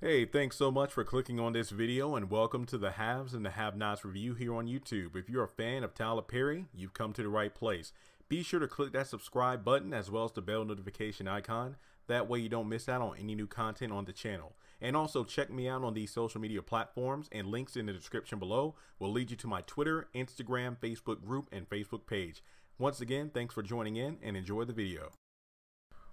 Hey, thanks so much for clicking on this video and welcome to the Haves and the Have-Nots review here on YouTube. If you're a fan of Tyler Perry, you've come to the right place. Be sure to click that subscribe button as well as the bell notification icon. That way you don't miss out on any new content on the channel. And also check me out on these social media platforms, and links in the description below will lead you to my Twitter, Instagram, Facebook group, and Facebook page. Once again, thanks for joining in and enjoy the video.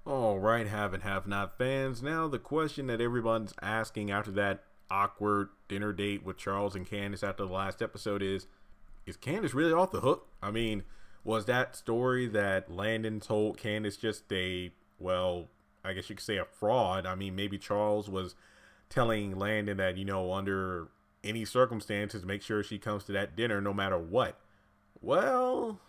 Alright, have and have not fans. Now the question that everyone's asking after that awkward dinner date with Charles and Candace after the last episode is Candace really off the hook? I mean, was that story that Landon told Candace just a, well, I guess you could say a fraud? I mean, maybe Charles was telling Landon that, under any circumstances, make sure she comes to that dinner no matter what. Well,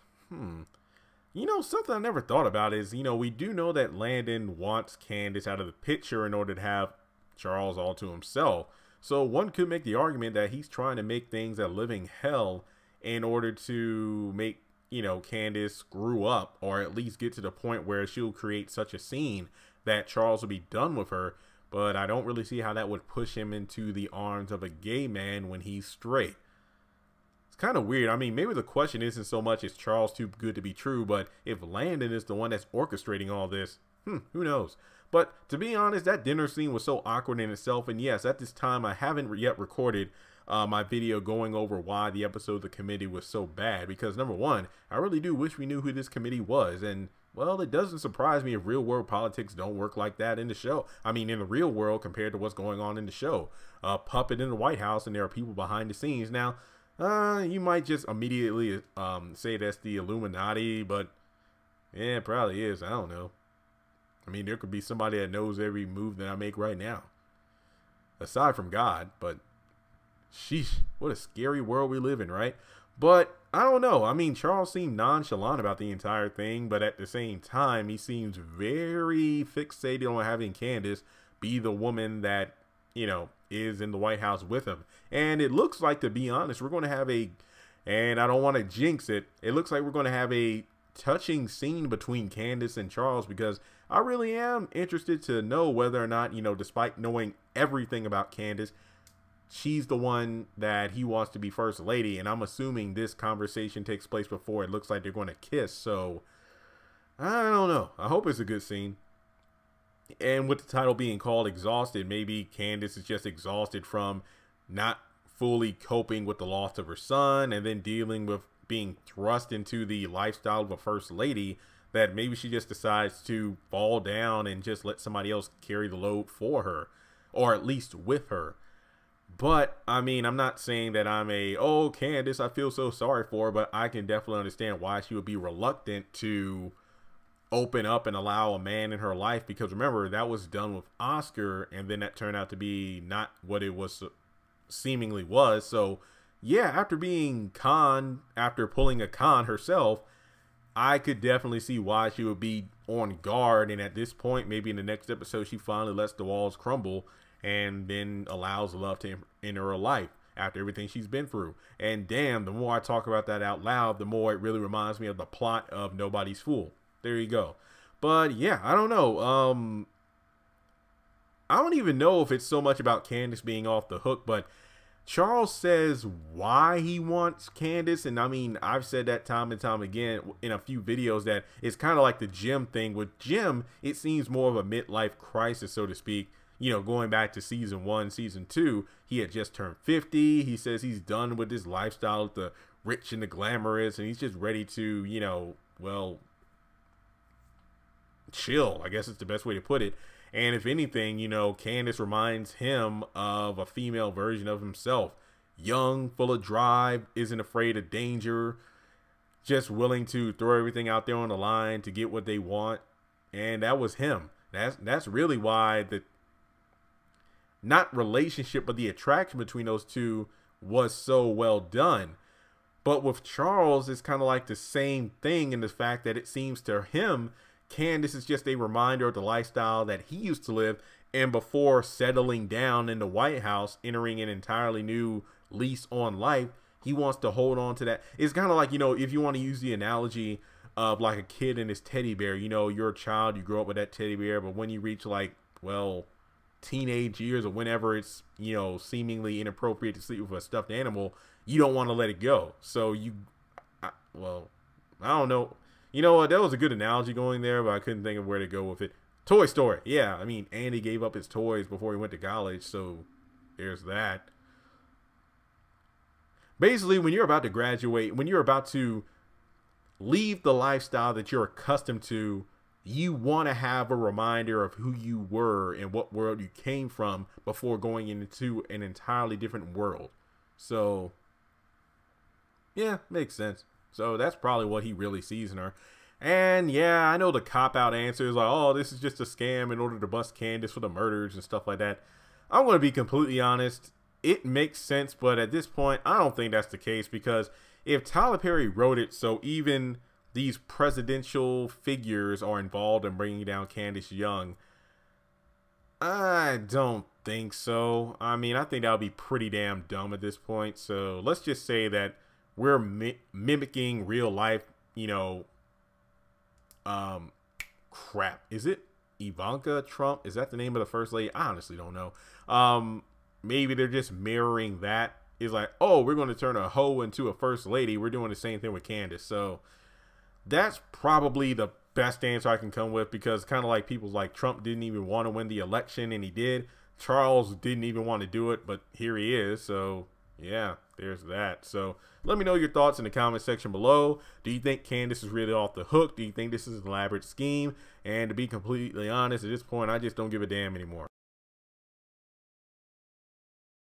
something I never thought about is, we do know that Landon wants Candace out of the picture in order to have Charles all to himself. So one could make the argument that he's trying to make things a living hell in order to make, Candace screw up, or at least get to the point where she'll create such a scene that Charles will be done with her. But I don't really see how that would push him into the arms of a gay man when he's straight. Kind of weird. I mean, maybe the question isn't so much is Charles too good to be true, but if Landon is the one that's orchestrating all this, who knows? But to be honest, that dinner scene was so awkward in itself, and yes, at this time I haven't yet recorded my video going over why the episode of the committee was so bad, because number one, I really do wish we knew who this committee was, and well, it doesn't surprise me if real world politics don't work like that in the show. I mean, in the real world compared to what's going on in the show. A puppet in the White House, and there are people behind the scenes. Now, you might just immediately say that's the Illuminati, but yeah, it probably is. I don't know. I mean, there could be somebody that knows every move that I make right now, aside from God. But sheesh, what a scary world we live in, right? But I don't know. I mean, Charles seemed nonchalant about the entire thing, but at the same time, he seems very fixated on having Candace be the woman that, is in the White House with him. And it looks like, to be honest, we're going to have and I don't want to jinx it, it looks like we're going to have a touching scene between Candace and Charles, because I really am interested to know whether or not, despite knowing everything about Candace, she's the one that he wants to be first lady. And I'm assuming this conversation takes place before it looks like they're going to kiss. So I don't know. I hope it's a good scene. And with the title being called Exhausted, maybe Candace is just exhausted from not fully coping with the loss of her son, and then dealing with being thrust into the lifestyle of a first lady, that maybe she just decides to fall down and just let somebody else carry the load for her, or at least with her. But I mean, I'm not saying that I'm Candace, I feel so sorry for her, but I can definitely understand why she would be reluctant to open up and allow a man in her life, because remember, that was done with Oscar, and then that turned out to be not what it was seemingly was. So yeah, after pulling a con herself, I could definitely see why she would be on guard. And at this point, maybe in the next episode, she finally lets the walls crumble and then allows love to enter her life after everything she's been through. And damn, the more I talk about that out loud, the more it really reminds me of the plot of Nobody's Fool. There you go. But yeah, I don't know. I don't even know if it's so much about Candace being off the hook, but Charles says why he wants Candace. And I mean, I've said that time and time again in a few videos that it's kind of like the Jim thing. With Jim, it seems more of a midlife crisis, so to speak. Going back to season 1, season 2, he had just turned 50. He says he's done with this lifestyle of the rich and the glamorous, and he's just ready to, well, chill, I guess it's the best way to put it. And if anything, Candace reminds him of a female version of himself. Young, full of drive, isn't afraid of danger, just willing to throw everything out there on the line to get what they want. And that was him. That's really why the, not relationship, but the attraction between those two was so well done. But with Charles, it's kind of like the same thing in the fact that it seems to him Candace is just a reminder of the lifestyle that he used to live, and before settling down in the White House, entering an entirely new lease on life, he wants to hold on to that. It's kind of like, if you want to use the analogy of like a kid and his teddy bear, you're a child, you grow up with that teddy bear, but when you reach like, well, teenage years or whenever it's, you know, seemingly inappropriate to sleep with a stuffed animal, you don't want to let it go. So well, I don't know. You know what? That was a good analogy going there, but I couldn't think of where to go with it. Toy Story. Yeah, I mean, Andy gave up his toys before he went to college, so there's that. Basically, when you're about to graduate, when you're about to leave the lifestyle that you're accustomed to, you want to have a reminder of who you were and what world you came from before going into an entirely different world. So, yeah, makes sense. So that's probably what he really sees in her. And yeah, I know the cop-out answer is like, oh, this is just a scam in order to bust Candace for the murders and stuff like that. I'm going to be completely honest. It makes sense, but at this point, I don't think that's the case, because if Tyler Perry wrote it so even these presidential figures are involved in bringing down Candace Young, I don't think so. I mean, I think that would be pretty damn dumb at this point. So let's just say that we're mimicking real life, you know, crap. Is it Ivanka Trump? Is that the name of the first lady? I honestly don't know. Maybe they're just mirroring that. It's like, oh, we're going to turn a hoe into a first lady. We're doing the same thing with Candace. So that's probably the best answer I can come with, because kind of like people like Trump didn't even want to win the election, and he did. Charles didn't even want to do it, but here he is. So yeah, there's that. So let me know your thoughts in the comment section below. Do you think Candace is really off the hook? Do you think this is an elaborate scheme? And to be completely honest, at this point, I just don't give a damn anymore.